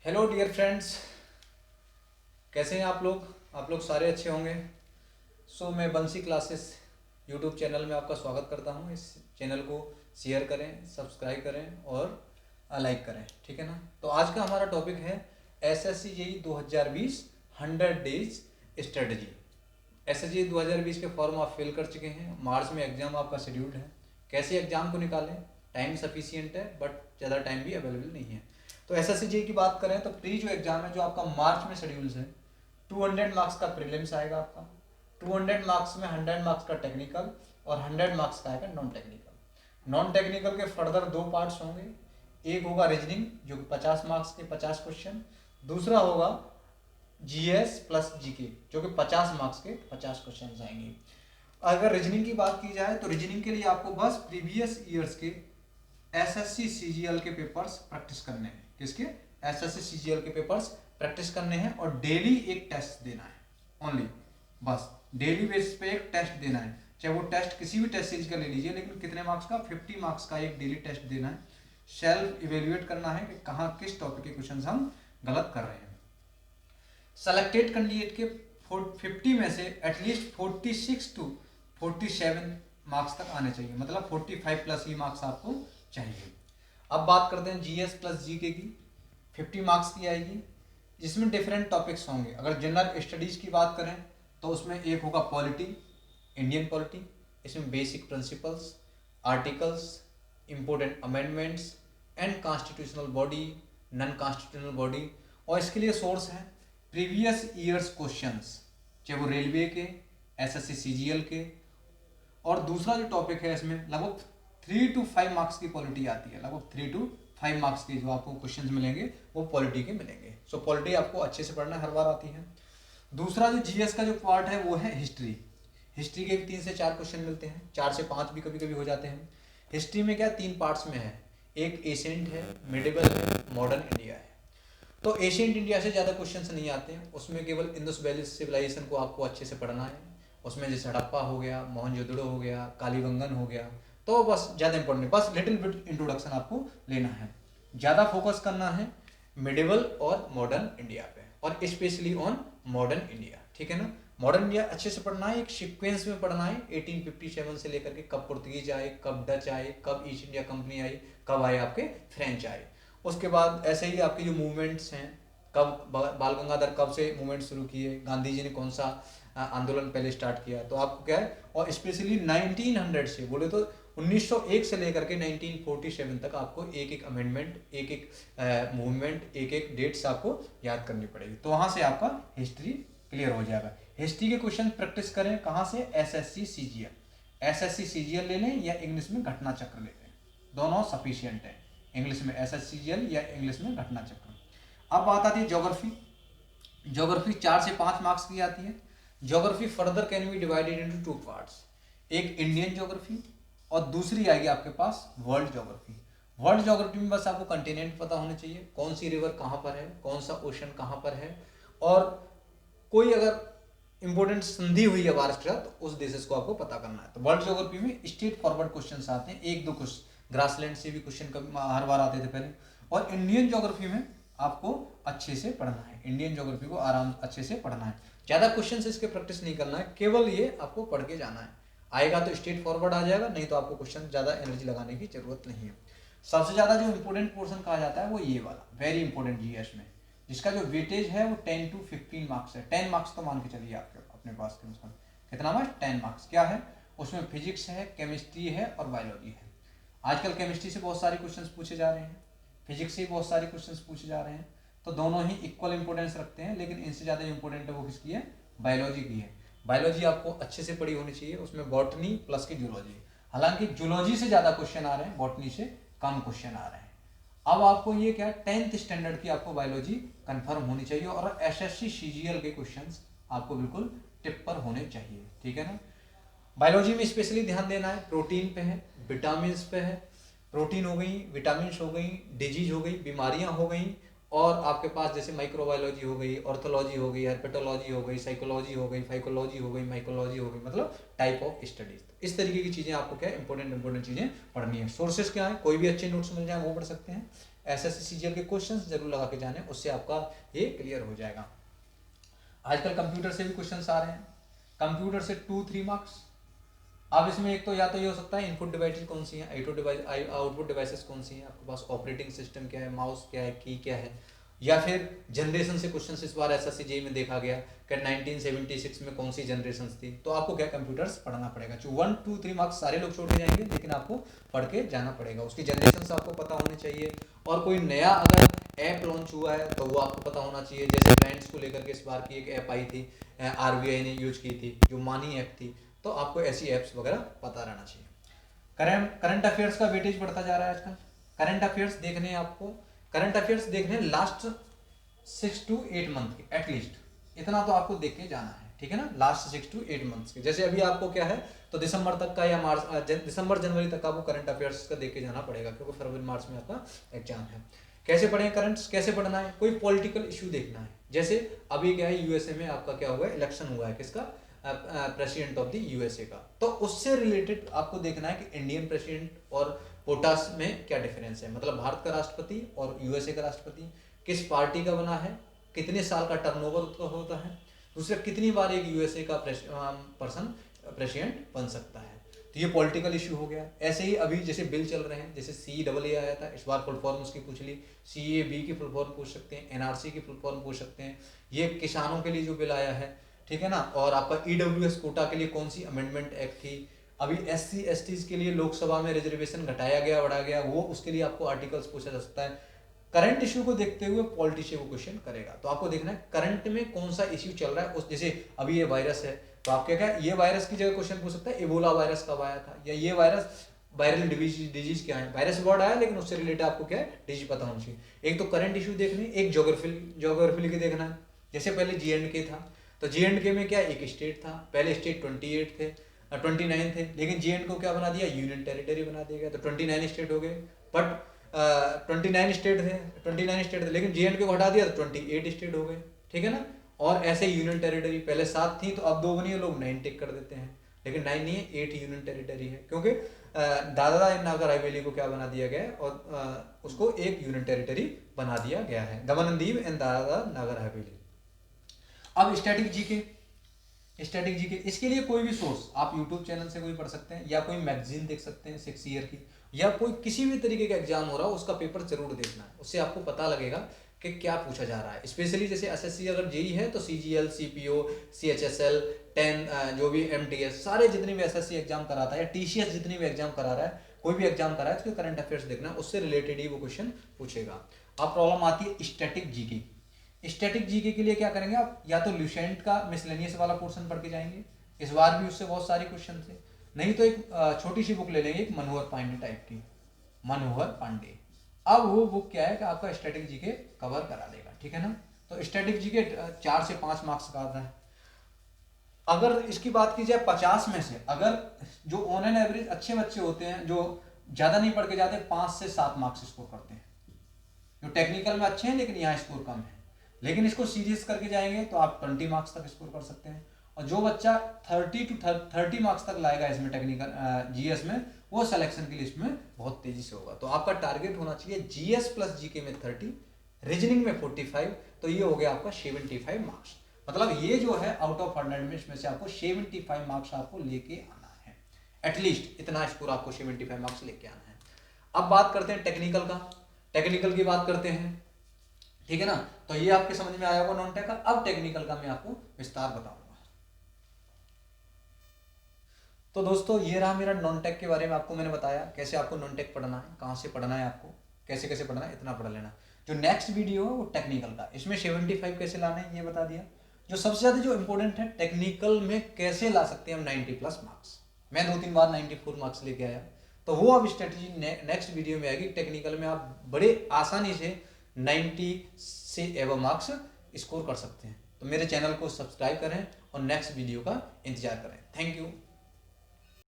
Hello dear friends, कैसे हैं आप लोग सारे अच्छे होंगे। मैं बंसी क्लासेस यूट्यूब चैनल में आपका स्वागत करता हूं। इस चैनल को शेयर करें, सब्सक्राइब करें और लाइक करें, ठीक है ना। तो आज का हमारा टॉपिक है SSC JEE 2020 100 days strategy. SSC 2020 के फॉर्म आप फिल कर चुके हैं। मार्च में एग्जाम आपका शेड्यूल्ड है। कैसे एग्जाम को निकालें, टाइम सफिशियंट है बट ज़्यादा टाइम भी अवेलेबल नहीं है। तो एसएससी जेईई की बात करें तो प्री जो एग्जाम है जो आपका मार्च में शेड्यूल्स है, 200 मार्क्स का प्रीलिम्स आएगा आपका। 200 मार्क्स में 100 मार्क्स का टेक्निकल और 100 मार्क्स का आएगा नॉन टेक्निकल। नॉन टेक्निकल के फर्दर दो पार्ट्स होंगे। एक होगा रीजनिंग जो कि 50 मार्क्स के 50 क्वेश्चन, दूसरा होगा जीएस प्लस जीके जो कि 50 मार्क्स के 50 क्वेश्चन आएंगे। अगर रीजनिंग की बात की जाए तो रीजनिंग के लिए आपको बस प्रीवियस ईयर्स के एसएससी सीजीएल के पेपर्स प्रैक्टिस करने हैं। किसके? एसएससी सीजीएल के पेपर्स प्रैक्टिस करने हैं और डेली एक टेस्ट देना है। ओनली बस डेली बेसिस पे एक टेस्ट देना है। चाहे वो टेस्ट किसी भी टेस्ट सीरीज का ले लीजिए, लेकिन कितने मार्क्स का? 50 मार्क्स का एक डेली टेस्ट देना है। सेल्फ इवेल्युएट करना है कि कहाँ किस टॉपिक के क्वेश्चन हम गलत कर रहे हैं। सेलेक्टेड कैंडिडेट के 50 में से एटलीस्ट 46 टू 47 मार्क्स तक आने चाहिए, मतलब 45 प्लस ही मार्क्स आपको चाहिए। अब बात करते हैं जीएस प्लस जीके की। 50 मार्क्स की आएगी जिसमें डिफरेंट टॉपिक्स होंगे। अगर जनरल स्टडीज की बात करें तो उसमें एक होगा पॉलिटी, इंडियन पॉलिटी। इसमें basic principles, articles, important amendments and constitutional body, non constitutional body. और इसके लिए सोर्स है प्रीवियस ईयर्स क्वेश्चंस, चाहे वो रेलवे के, एसएससी सीजीएल के। और दूसरा जो टॉपिक है इसमें लगभग 3 to 5 मार्क्स की पॉलिटी आती है। लगभग 3 to 5 मार्क्स के जो आपको क्वेश्चंस मिलेंगे वो पॉलिटी के मिलेंगे। पॉलिटी आपको अच्छे से पढ़ना हर बार आती है। दूसरा जो जीएस का जो पार्ट है वो है हिस्ट्री। हिस्ट्री के 3 से 4 क्वेश्चन मिलते हैं, 4 से 5 भी कभी कभी हो जाते हैं। हिस्ट्री में क्या 3 पार्ट्स में है, एक एशियंट है, मिडिवल है, मॉडर्न इंडिया है। तो एशियंट इंडिया से ज़्यादा क्वेश्चन नहीं आते हैं, उसमें केवल इंडस वैली सिविलाइजेशन को आपको अच्छे से पढ़ना है। उसमें जैसे हड़प्पा हो गया, मोहनजोदड़ो हो गया, कालीबंगन हो गया, तो बस ज़्यादा इंपॉर्टेंट, बस लिटिल बिट इंट्रोडक्शन आपको लेना है। ज़्यादा फोकस करना है मिडिवल और मॉडर्न इंडिया पे, और स्पेशली ऑन मॉडर्न इंडिया, ठीक है ना। मॉडर्न इंडिया अच्छे से पढ़ना है, एक सीक्वेंस में पढ़ना है। 1857 से लेकर के कब पुर्तगीज आए, कब डच आए, कब ईस्ट इंडिया कंपनी आई, कब आए आपके फ्रेंच आए। उसके बाद ऐसे ही आपके जो मूवमेंट्स हैं, कब बाल गंगाधर कब से मूवमेंट शुरू किए, गांधी जी ने कौन सा आंदोलन पहले स्टार्ट किया, तो आपको क्या है। और स्पेशली 1900 से बोले तो 1901 से लेकर के 1947 तक आपको एक एक अमेंडमेंट, एक एक मूवमेंट, एक एक डेट्स आपको याद करनी पड़ेगी। तो वहाँ से आपका हिस्ट्री क्लियर हो जाएगा। हिस्ट्री के क्वेश्चन प्रैक्टिस करें कहाँ से? SSC CGL. एसएससी सीजीएल ले लें या इंग्लिश में घटना चक्र ले लें, दोनों सफिशियंट है। इंग्लिश में एसएससी सीजीएल या इंग्लिश में घटना चक्र। अब बात आती है ज्योग्राफी। ज्योग्राफी 4 से 5 मार्क्स की आती है। Geography further can be divided into 2 parts, एक इंडियन ज्योग्राफी और दूसरी आएगी आपके पास वर्ल्ड ज्योग्राफी। वर्ल्ड ज्योग्राफी में बस आपको कंटिनेंट पता होने चाहिए, कौन सी रिवर कहाँ पर है, कौन सा ओशन कहाँ पर है, और कोई अगर इंपोर्टेंट संधि हुई है भारत के साथ तो उस देशेस को आपको पता करना है। तो वर्ल्ड ज्योग्राफी में स्ट्रेट फॉरवर्ड क्वेश्चन आते हैं, एक दो क्वेश्चन ग्रासलैंड से भी क्वेश्चन हर बार आते थे पहले। और इंडियन ज्योग्राफी में आपको अच्छे से पढ़ना है, इंडियन ज्योग्राफी को आराम अच्छे से पढ़ना है। ज़्यादा क्वेश्चन इसके प्रैक्टिस नहीं करना है, केवल ये आपको पढ़ के जाना है। आएगा तो स्ट्रेट फॉरवर्ड आ जाएगा, नहीं तो आपको क्वेश्चन ज़्यादा एनर्जी लगाने की जरूरत नहीं है। सबसे ज़्यादा जो इंपॉर्टेंट पोर्शन कहा जाता है वो ये वाला, वेरी इंपॉर्टेंट जीएस में, जिसका जो वेटेज है वो 10 to 15 मार्क्स है। 10 मार्क्स तो मान के चलिए आपके अपने पास के अनुसार कितना मार्क्स? 10 मार्क्स। क्या है उसमें? फिजिक्स है, केमिस्ट्री है और बायोलॉजी है। आजकल केमिस्ट्री से बहुत सारे क्वेश्चंस पूछे जा रहे हैं, फिजिक्स से बहुत सारे क्वेश्चंस पूछे जा रहे हैं, तो दोनों ही इक्वल इंपॉर्टेंस रखते हैं, लेकिन इनसे ज़्यादा इंपॉर्टेंट है वो किसकी है? बायोलॉजी की है। बायोलॉजी आपको अच्छे से पढ़ी होनी चाहिए, उसमें बॉटनी प्लस की जूलॉजी। हालांकि जूलॉजी से ज़्यादा क्वेश्चन आ रहे हैं, बॉटनी से कम क्वेश्चन आ रहे हैं। अब आपको ये क्या 10th स्टैंडर्ड की आपको बायोलॉजी कंफर्म होनी चाहिए, और एसएससी सीजीएल के क्वेश्चंस आपको बिल्कुल टिप पर होने चाहिए, ठीक है ना। बायोलॉजी में स्पेशली ध्यान देना है, प्रोटीन पे है, विटामिन पे है। प्रोटीन हो गई, विटामिन हो गई, डिजीज हो गई, बीमारियां हो गई, और आपके पास जैसे माइक्रोबायोलॉजी हो गई, ऑर्थोलॉजी हो गई, हेर्पेटोलॉजी हो गई, साइकोलॉजी हो गई, फाइकोलॉजी हो गई, माइकोलॉजी हो गई, मतलब टाइप ऑफ स्टडीज। इस तरीके की चीज़ें आपको क्या इंपॉर्टेंट चीज़ें पढ़नी है। सोर्सेज क्या है? कोई भी अच्छे नोट्स मिल जाए वो पढ़ सकते हैं। एसएससी सीजीएल के क्वेश्चंस जरूर लगा के जाने, उससे आपका ये क्लियर हो जाएगा। आजकल कंप्यूटर से भी क्वेश्चंस आ रहे हैं, कंप्यूटर से 2-3 मार्क्स। अब इसमें एक तो या तो ये हो सकता है इनपुट डिवाइसेस कौन सी हैं, आउटपुट डिवाइसेस कौन सी हैं, आपके पास ऑपरेटिंग सिस्टम क्या है, माउस क्या है, की क्या है, या फिर जनरेशन से क्वेश्चन इस बार एसएससी जेईई में देखा गया कि 1976 में कौन सी जनरेशन थी। तो आपको क्या कंप्यूटर्स पढ़ना पड़ेगा, जो 1-2-3 मार्क्स सारे लोग छोड़ के जाएंगे, लेकिन आपको पढ़ के जाना पड़ेगा, उसकी जनरेशन आपको पता होनी चाहिए। और कोई नया अगर ऐप लॉन्च हुआ है तो वो आपको पता होना चाहिए। जैसे ब्रांड्स को लेकर के इस बार की एक ऐप आई थी, आरबीआई ने यूज की थी, जो मानी ऐप थी, तो आपको ऐसी ऐप्स वगैरह पता रहना चाहिए। करंट अफेयर्स का वेटेज बढ़ता जा रहा है आजकल। करंट अफेयर्स देखने आपको, करंट अफेयर्स देखने लास्ट 6 to 8 मंथ के एटलीस्ट, इतना तो आपको देख के जाना है, ठीक है ना, लास्ट 6 to 8 मंथ्स के। जैसे अभी आपको क्या है तो दिसंबर तक का या दिसंबर जनवरी तक का आपको करंट अफेयर्स का देख के जाना पड़ेगा, क्योंकि फरवरी मार्च में आपका एग्जाम है। कैसे पढ़ें करंट्स, कैसे पढ़ना है, कोई पॉलिटिकल इशू देखना है। जैसे अभी क्या है, यूएसए में आपका क्या हुआ है, इलेक्शन हुआ है, किसका, प्रेसिडेंट ऑफ द यूएसए का। तो उससे रिलेटेड आपको देखना है कि इंडियन प्रेसिडेंट और पोटास में क्या डिफरेंस है, मतलब भारत का राष्ट्रपति और यूएसए का राष्ट्रपति किस पार्टी का बना है, कितने साल का टर्नओवर उसका होता है, दूसरा कितनी बार एक यूएसए का पर्सन प्रेसिडेंट बन सकता है। तो ये पॉलिटिकल इशू हो गया। ऐसे ही अभी जैसे बिल चल रहे हैं, जैसे CAA आया था, इस बार फुल फॉर्म उसकी पूछ ली, CAB की फुल फॉर्म पूछ सकते हैं, NRC की फुल फॉर्म पूछ सकते हैं। ये किसानों के लिए जो बिल आया है, ठीक है ना। और आपका EWS कोटा के लिए कौन सी अमेंडमेंट एक्ट थी, अभी SC STs के लिए लोकसभा में रिजर्वेशन घटाया गया, बढ़ाया गया, वो उसके लिए आपको आर्टिकल्स पूछा जा सकता है। करंट इशू को देखते हुए पॉलिटिशियन को क्वेश्चन करेगा, तो आपको देखना है करंट में कौन सा इश्यू चल रहा है। उस जैसे अभी ये वायरस है, तो आप क्या ये वायरस की जगह क्वेश्चन पूछ सकता है, इबोला वायरस कब आया था, या ये वायरस वायरल डिजीज क्या है। वायरस वर्ड आया लेकिन उससे रिलेटेड आपको क्या है डिजीज पता होना चाहिए। एक तो करंट इशू देखने, एक ज्योग्राफिकली के देखना है। जैसे पहले J&K था, तो J&K में क्या एक स्टेट था, पहले स्टेट 28 थे, 29 थे, लेकिन J&K को क्या बना दिया, यूनियन टेरिटरी बना दिया गया, तो 29 स्टेट हो गए। बट 29 स्टेट थे, लेकिन J&K को हटा दिया तो 28 स्टेट हो गए, ठीक है ना। और ऐसे यूनियन टेरिटरी पहले 7 थी, तो अब 2 बनी है, लोग 9 टिक कर देते हैं, लेकिन 9 नहीं है, 8 यूनियन टेरिटरी है, क्योंकि दादरा नागर हवेली को क्या बना दिया गया है, और उसको एक यूनियन टेरिटरी बना दिया गया है, दमन एंड दीव एंड दादरा नागर हवेली। अब स्टैटिक जीके, इसके लिए कोई भी सोर्स आप यूट्यूब चैनल से कोई पढ़ सकते हैं, या कोई मैगजीन देख सकते हैं 6 ईयर की, या कोई किसी भी तरीके का एग्जाम हो रहा हो उसका पेपर जरूर देखना है, उससे आपको पता लगेगा कि क्या पूछा जा रहा है। स्पेशली जैसे एसएससी अगर जेई है तो CGL, CPO, CHSL, 10 जो भी MTS, सारे जितने भी एसएससी एग्जाम कराता है, या TCS जितने भी एग्जाम करा रहा है, कोई भी एग्जाम करा है, उसके करंट अफेयर्स देखना, उससे रिलेटेड ही वो क्वेश्चन पूछेगा। अब प्रॉब्लम आती है स्टैटिक जीके। स्टैटिक जीके के लिए क्या करेंगे आप, या तो ल्यूसेंट का मिसलेनियस वाला पोर्शन पढ़ के जाएंगे, इस बार भी उससे बहुत सारे क्वेश्चन थे, नहीं तो एक छोटी सी बुक ले लेंगे, एक मनोहर पांडे टाइप की, मनोहर पांडे। अब वो बुक क्या है कि आपका स्टैटिक जीके कवर करा देगा, ठीक है ना। तो स्टैटिक जीके 4 से 5 मार्क्स का आता है। अगर इसकी बात की जाए 50 में से, अगर जो ऑन एन एवरेज अच्छे बच्चे होते हैं, जो ज्यादा नहीं पढ़ के जाते, 5 से 7 मार्क्स स्कोर करते हैं, जो टेक्निकल में अच्छे हैं लेकिन यहाँ स्कोर कम है। लेकिन इसको सीरियस करके जाएंगे तो आप 20 मार्क्स तक स्कोर कर सकते हैं। और जो बच्चा 30 मार्क्स तक लाएगा इसमें टेक्निकल GS में, वो सिलेक्शन की लिस्ट में बहुत तेजी से होगा। तो आपका टारगेट होना चाहिए GS प्लस GK में 30, रीजनिंग में 45, तो ये हो गया आपका 75 मार्क्स। मतलब ये जो है आउट ऑफ 100 में इसमें से आपको 75 मार्क्स आपको लेके आना है, एटलीस्ट इतना स्कोर आपको 75 मार्क्स लेके आना है। अब बात करते हैं टेक्निकल का, टेक्निकल की बात करते हैं, ठीक है ना। तो ये आपके समझ में आया होगा नॉन टेक का। अब टेक्निकल का मैं आपको विस्तार बताऊंगा। तो दोस्तों ये रहा मेरा नॉन टेक के बारे में, आपको मैंने बताया कैसे आपको नॉन टेक पढ़ना है, कहाँ से पढ़ना है, आपको कैसे कैसे पढ़ना है, इतना पढ़ लेना। जो नेक्स्ट वीडियो है वो टेक्निकल का, इसमें 75 कैसे लाने हैं ये बता दिया। जो सबसे ज्यादा जो इंपॉर्टेंट है, टेक्निकल में कैसे ला सकते हैं हम 90+ मार्क्स। मैं 2-3 बार 94 मार्क्स लेके आया, तो वो अब स्ट्रेटेजी नेक्स्ट वीडियो में आएगी। टेक्निकल में आप बड़े आसानी से 90 से एबव मार्क्स स्कोर कर सकते हैं। तो मेरे चैनल को सब्सक्राइब करें और नेक्स्ट वीडियो का इंतजार करें। Thank you.